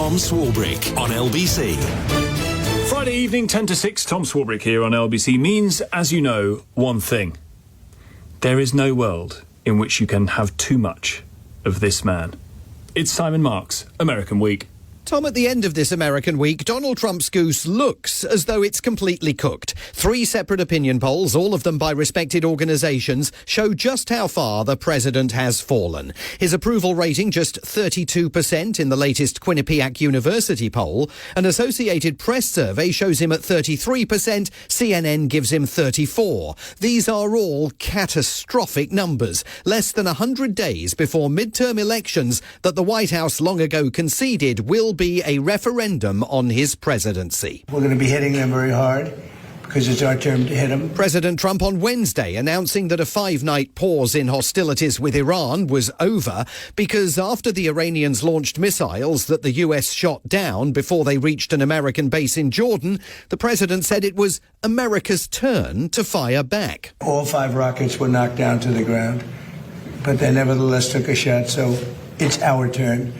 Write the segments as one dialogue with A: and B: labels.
A: Tom Swarbrick on LBC.
B: Friday evening, 10 to 6, Tom Swarbrick here on LBC means, as you know, one thing. There is no world in which you can have too much of this man. It's Simon Marks, American Week.
C: Tom, at the end of this American week, Donald Trump's goose looks as though it's completely cooked. 3 separate opinion polls, all of them by respected organisations, show just how far the president has fallen. His approval rating just 32% in the latest Quinnipiac University poll. An Associated Press survey shows him at 33%. CNN gives him 34%. These are all catastrophic numbers. Less than 100 days before midterm elections that the White House long ago conceded will be a referendum on his presidency.
D: We're going to be hitting them very hard because it's our turn to hit them.
C: President Trump on Wednesday announcing that a 5-night pause in hostilities with Iran was over because after the Iranians launched missiles that the US shot down before they reached an American base in Jordan, the president said it was America's turn to fire back.
D: All 5 rockets were knocked down to the ground, but they nevertheless took a shot, so it's our turn.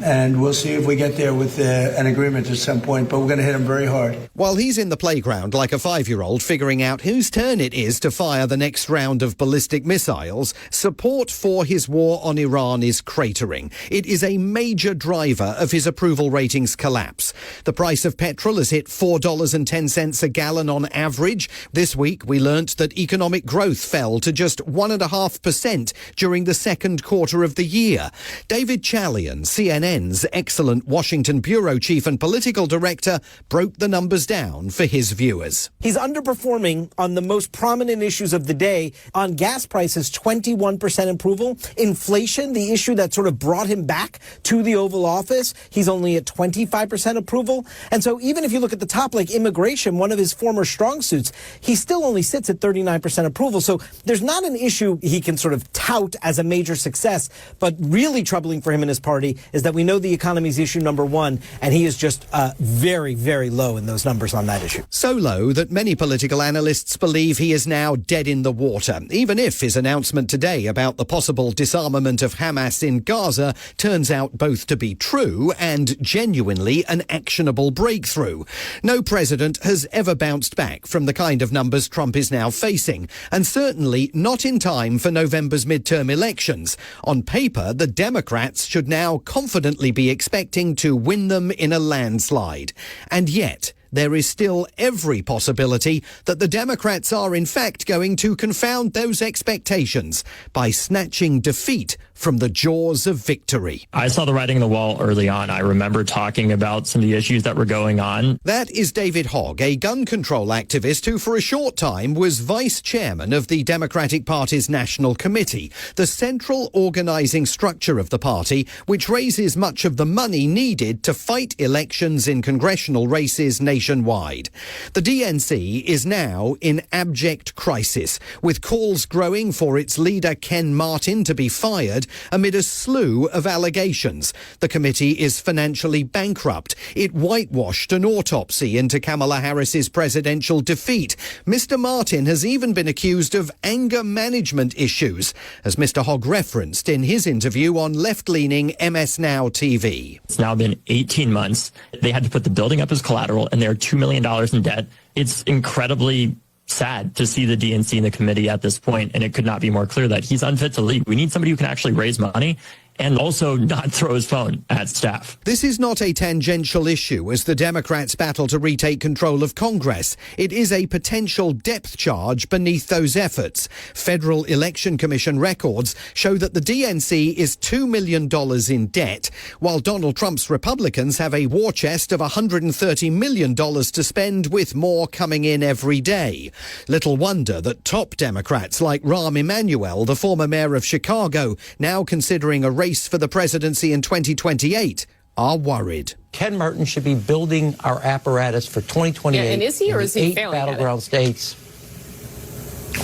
D: And we'll see if we get there with an agreement at some point, but we're going to hit him very hard.
C: While he's in the playground like a 5-year-old figuring out whose turn it is to fire the next round of ballistic missiles, support for his war on Iran is cratering. It is a major driver of his approval ratings collapse. The price of petrol has hit $4.10 a gallon on average. This week we learnt that economic growth fell to just 1.5% during the second quarter of the year. David Chalian, CNN's excellent Washington bureau chief and political director, broke the numbers down for his viewers.
E: He's underperforming on the most prominent issues of the day. On gas prices, 21% approval. Inflation, the issue that sort of brought him back to the Oval Office, he's only at 25% approval. And so even if you look at the top, like immigration, one of his former strong suits, he still only sits at 39% approval. So there's not an issue he can sort of tout as a major success. But really troubling for him and his party is that we know the economy is issue number 1, and he is just very, very low in those numbers on that issue.
C: So low that many political analysts believe he is now dead in the water, even if his announcement today about the possible disarmament of Hamas in Gaza turns out both to be true and genuinely an actionable breakthrough. No president has ever bounced back from the kind of numbers Trump is now facing, and certainly not in time for November's midterm elections. On paper, the Democrats should now confidently be expecting to win them in a landslide. And yet, there is still every possibility that the Democrats are in fact going to confound those expectations by snatching defeat from the jaws of victory.
F: I saw the writing on the wall early on. I remember talking about some of the issues that were going on.
C: That is David Hogg, a gun control activist who for a short time was vice chairman of the Democratic Party's National Committee, the central organising structure of the party, which raises much of the money needed to fight elections in congressional races nationwide. The DNC is now in abject crisis, with calls growing for its leader Ken Martin to be fired amid a slew of allegations. The committee is financially bankrupt. It whitewashed an autopsy into Kamala Harris's presidential defeat. Mr. Martin has even been accused of anger management issues, as Mr. Hogg referenced in his interview on left-leaning MS Now TV.
F: It's now been 18 months. They had to put the building up as collateral, and they're $2 million in debt. It's incredibly sad to see the DNC in the committee at this point, and it could not be more clear that he's unfit to lead. We need somebody who can actually raise money and also not throw his phone at staff.
C: This is not a tangential issue as the Democrats battle to retake control of Congress. It is a potential depth charge beneath those efforts. Federal Election Commission records show that the DNC is $2 million in debt, while Donald Trump's Republicans have a war chest of $130 million to spend, with more coming in every day. Little wonder that top Democrats like Rahm Emanuel, the former mayor of Chicago, now considering a race for the presidency in 2028, are worried.
G: Ken Martin should be building our apparatus for 2028.
H: Yeah, and is he, or is he failing at it? 8
G: battleground states.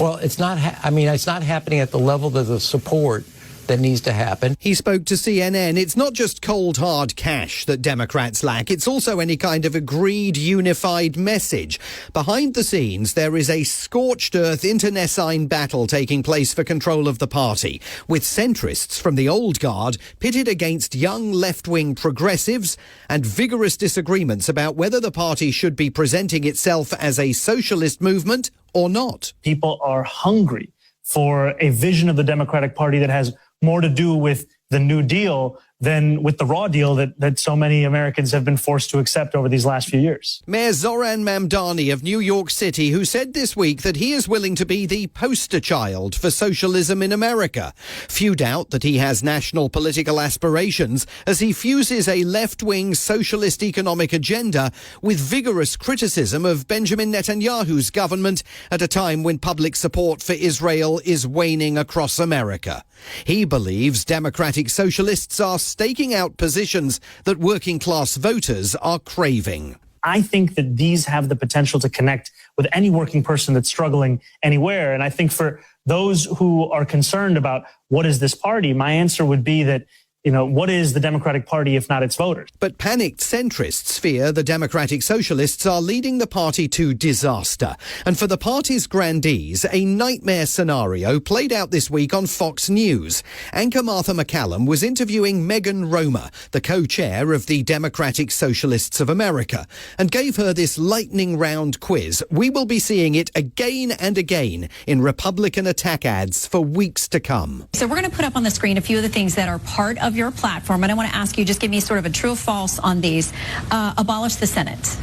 G: Well, it's not. It's not happening at the level of the support that needs to happen.
C: He spoke to CNN. It's not just cold, hard cash that Democrats lack. It's also any kind of agreed, unified message. Behind the scenes, there is a scorched earth internecine battle taking place for control of the party, with centrists from the old guard pitted against young left-wing progressives and vigorous disagreements about whether the party should be presenting itself as a socialist movement or not.
H: People are hungry for a vision of the Democratic Party that has more to do with the New Deal than with the raw deal that so many Americans have been forced to accept over these last few years.
C: Mayor Zoran Mamdani of New York City, who said this week that he is willing to be the poster child for socialism in America. Few doubt that he has national political aspirations as he fuses a left-wing socialist economic agenda with vigorous criticism of Benjamin Netanyahu's government at a time when public support for Israel is waning across America. He believes democratic socialists are staking out positions that working-class voters are craving.
H: I think that these have the potential to connect with any working person that's struggling anywhere. And I think for those who are concerned about what is this party, my answer would be that, what is the Democratic Party if not its voters?
C: But panicked centrists fear the Democratic Socialists are leading the party to disaster. And for the party's grandees, a nightmare scenario played out this week on Fox News. Anchor Martha McCallum was interviewing Megan Roma, the co-chair of the Democratic Socialists of America, and gave her this lightning round quiz. We will be seeing it again and again in Republican attack ads for weeks to come.
I: So we're going to put up on the screen a few of the things that are part of your platform, and I want to ask you, just give me sort of a true or false on these. Abolish the Senate.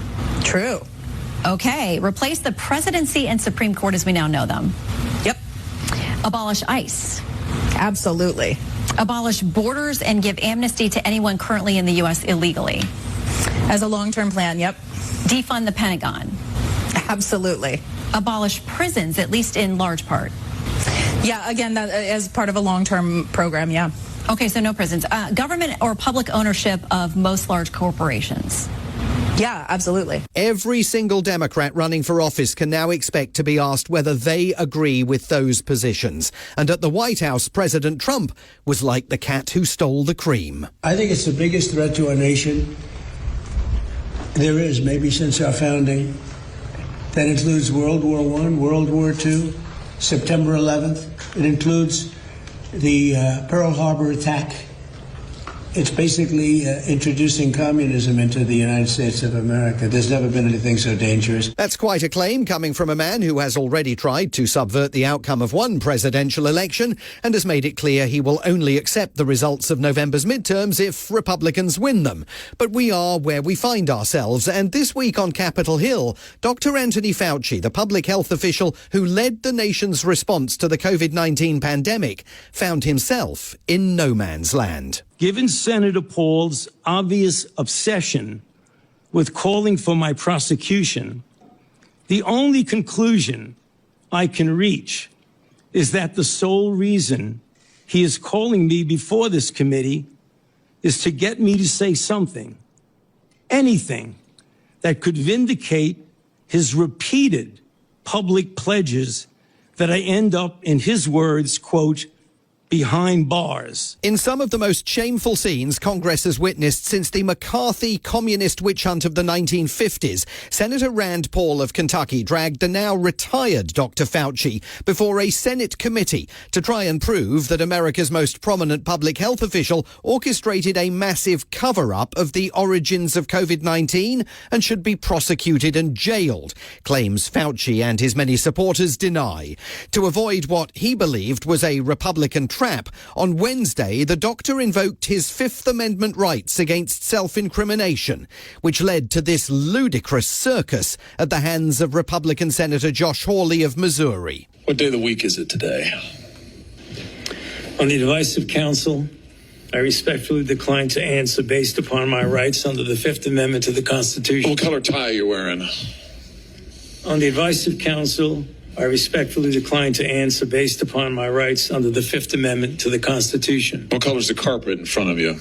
J: True.
I: Okay. Replace the presidency and Supreme Court as we now know them.
J: Yep.
I: Abolish ICE.
J: Absolutely.
I: Abolish borders and give amnesty to anyone currently in the U.S. illegally.
J: As a long-term plan, yep.
I: Defund the Pentagon.
J: Absolutely.
I: Abolish prisons, at least in large part.
J: Yeah, again, that as part of a long-term program, yeah.
I: Okay, so no prisons. Government or public ownership of most large corporations.
J: Yeah, absolutely.
C: Every single Democrat running for office can now expect to be asked whether they agree with those positions. And at the White House, President Trump was like the cat who stole the cream.
D: I think it's the biggest threat to our nation there is, maybe since our founding. That includes World War I, World War II, September 11th. It includes the Pearl Harbor attack. It's basically introducing communism into the United States of America. There's never been anything so dangerous.
C: That's quite a claim coming from a man who has already tried to subvert the outcome of one presidential election and has made it clear he will only accept the results of November's midterms if Republicans win them. But we are where we find ourselves, and this week on Capitol Hill, Dr. Anthony Fauci, the public health official who led the nation's response to the COVID-19 pandemic, found himself in no man's land.
K: Given Senator Paul's obvious obsession with calling for my prosecution, the only conclusion I can reach is that the sole reason he is calling me before this committee is to get me to say something, anything, that could vindicate his repeated public pledges that I end up, in his words, quote, behind bars.
C: In some of the most shameful scenes Congress has witnessed since the McCarthy communist witch hunt of the 1950s, Senator Rand Paul of Kentucky dragged the now retired Dr. Fauci before a Senate committee to try and prove that America's most prominent public health official orchestrated a massive cover-up of the origins of COVID-19 and should be prosecuted and jailed, claims Fauci and his many supporters deny. To avoid what he believed was a Republican trap, on Wednesday, the doctor invoked his Fifth Amendment rights against self-incrimination, which led to this ludicrous circus at the hands of Republican Senator Josh Hawley of Missouri.
L: What day of the week is it today? On the advice of counsel, I respectfully decline to answer based upon my rights under the Fifth Amendment to the Constitution.
M: What color tie are you wearing?
L: On the advice of counsel, I respectfully decline to answer based upon my rights under the Fifth Amendment to the Constitution.
M: What color's the carpet in front of you?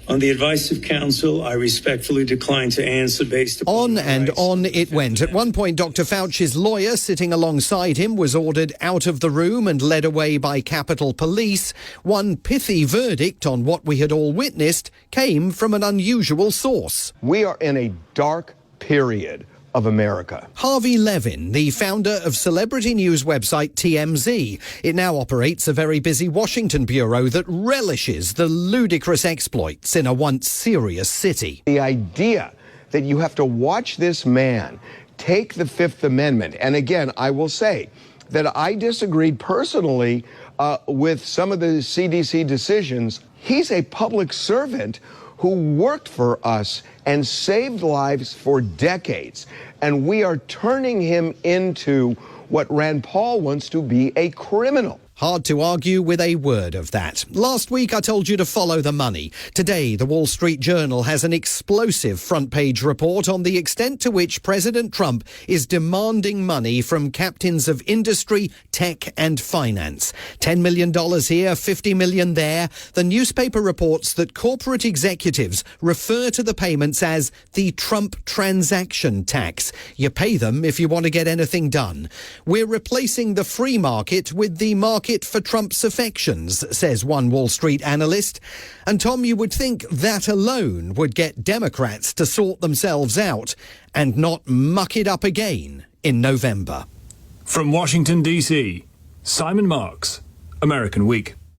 L: On the advice of counsel, I respectfully decline to answer based upon...
C: On and on it went. At one point, Dr. Fauci's lawyer sitting alongside him was ordered out of the room and led away by Capitol Police. One pithy verdict on what we had all witnessed came from an unusual source.
M: We are in a dark period of America.
C: Harvey Levin, the founder of celebrity news website TMZ. It now operates a very busy Washington bureau that relishes the ludicrous exploits in a once serious city.
M: The idea that you have to watch this man take the Fifth Amendment, and again, I will say that I disagreed personally with some of the CDC decisions. He's a public servant who worked for us and saved lives for decades. And we are turning him into what Rand Paul wants to be, a criminal.
C: Hard to argue with a word of that. Last week I told you to follow the money. Today the Wall Street Journal has an explosive front page report on the extent to which President Trump is demanding money from captains of industry, tech and finance. $10 million here, $50 million there. The newspaper reports that corporate executives refer to the payments as the Trump transaction tax. You pay them if you want to get anything done. We're replacing the free market with the market for Trump's affections, says one Wall Street analyst. And Tom, you would think that alone would get Democrats to sort themselves out and not muck it up again in November.
B: From Washington, D.C., Simon Marks, American Week.